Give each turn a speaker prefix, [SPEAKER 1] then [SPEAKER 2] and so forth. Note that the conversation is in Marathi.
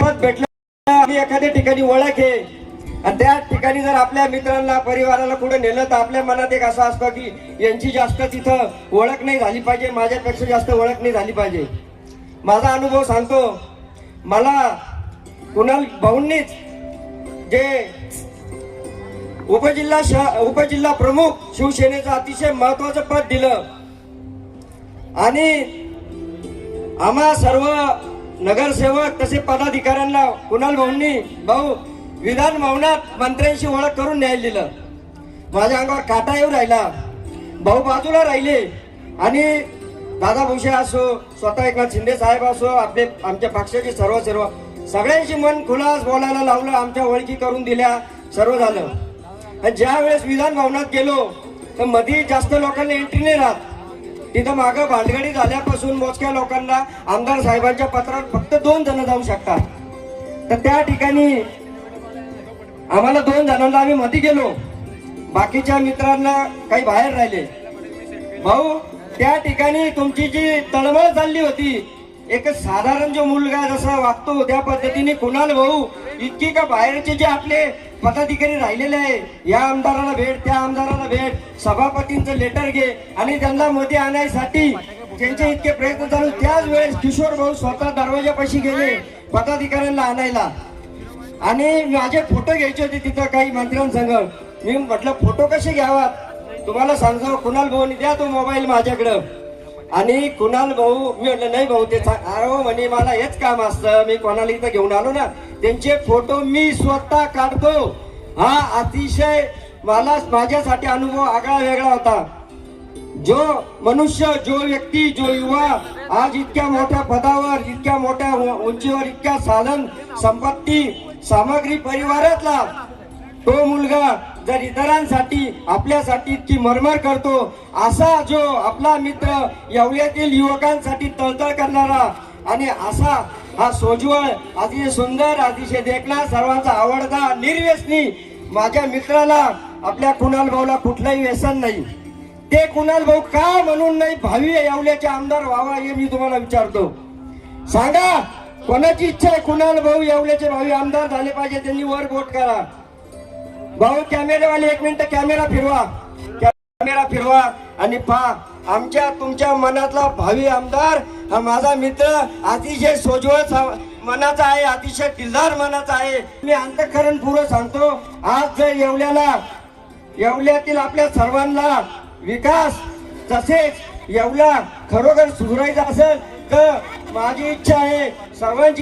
[SPEAKER 1] भेटलं आणि एखाद्या ठिकाणी ओळख आहे आणि त्या ठिकाणी जर आपल्या मित्रांना परिवाराला कुठे नेलं तर आपल्या मनात एक असं असतं की यांची जास्त तिथं ओळख नाही झाली पाहिजे, माझ्यापेक्षा जास्त ओळख नाही झाली पाहिजे. माझा अनुभव सांगतो. मला कुणाल भाऊंनीच जे उपजिल्हा प्रमुख शिवसेनेचं अतिशय महत्वाचं पद दिलं आणि आम्हा सर्व नगरसेवक तसे पदाधिकाऱ्यांना कुणाल भाऊंनी भाऊ विधान भवनात मंत्र्यांशी ओळख करून न्यायला दिलं. माझ्या अंगावर काटा येऊ राहिला. भाऊ बाजूला राहिले आणि दादा भुसे असो, स्वतः एकनाथ शिंदे साहेब असो, आमच्या पक्षाचे सर्व सगळ्यांशी मन खुलास बोलायला लावलं, आमच्या ओळखी करून दिल्या, सर्व झालं. आणि ज्या वेळेस विधान भवनात गेलो तर मध्ये जास्त लोकांना एंट्री नाही राहत. तिथं मागं भांडगडी झाल्यापासून मोजक्या लोकांना आमदार साहेबांच्या पत्रात फक्त 2 जण जाऊ शकतात. तर त्या ठिकाणी आम्हाला 2 जणांना आम्ही मध्ये गेलो, बाकीच्या मित्रांना काही बाहेर राहिले. भाऊ त्या ठिकाणी तुमची जी तळमळ चालली होती, एक साधारण जो मुलगा जसा वागतो त्या पद्धतीने कुणाल भाऊ इतकी का बाहेरचे जे आपले पदाधिकारी राहिलेले आहे, या आमदाराला भेट, त्या आमदाराला भेट, सभापतींचं लेटर घे आणि त्यांना मध्ये आणण्यासाठी त्यांचे इतके प्रयत्न चालू. त्याच वेळेस किशोर भाऊ स्वतः दरवाजापाशी गेले पदाधिकाऱ्यांना आणायला आणि माझे फोटो घ्यायचे होते तिथं काही मंत्र्यांसंग. मी म्हटलं फोटो कसे घ्यावात, तुम्हाला सांगतो. कुणाल भाऊनी द्या तो मोबाईल माझ्याकडं. आणि कुणाल भाऊ, मी म्हटलं नाही भाऊ ते अरे म्हणे मला हेच काम असतं, मी कोणाला इथं घेऊन आलो ना, त्यांचे फोटो मी स्वतः काढतो. हा अतिशय मला माझ्यासाठी अनुभव आगळा वेगळा होता. जो मनुष्य, जो व्यक्ती, जो युवा आज इतक्या मोठ्या पदावर, इतक्या मोठ्या उंचीवर, इतक्या साधन संपत्ती सामग्री परिवारातला तो मुलगा जर इतरांसाठी आपल्यासाठी इतकी मरमर करतो, असा जो आपला मित्र येवल्यातील युवकांसाठी तळतळ करणारा आणि असा हा सोज्वळ, अतिशय सुंदर, अतिशय देखणा, सर्वांचा आवडता, निर्व्यसनी माझ्या मित्राला, आपल्या कुणाल भाऊला कुठलंही व्यसन नाही. ते कुणाल भाऊ का म्हणून नाही भावी येवल्याचे आमदार व्हावा हे मी तुम्हाला विचारतो. सांगा कोणाची इच्छा आहे कुणाल भाऊ येवल्याचे भावी आमदार झाले पाहिजे? त्यांनी वर बोट करा. भाऊ कॅमेरावाले 1 मिनिट कॅमेरा फिरवा आणि पहा आमच्या तुमच्या मनातला भावी आमदार हा माझा मित्र अतिशय सोज्वळ मनाचा आहे, अतिशय दिलदार मनाचा आहे. मी अंतःकरण पूर्ण सांगतो. आज जर येवल्यातील आपल्या सर्वांना विकास तसेच येवला खरोखर सुधारायचा असेल तर माझी इच्छा आहे सर्वांची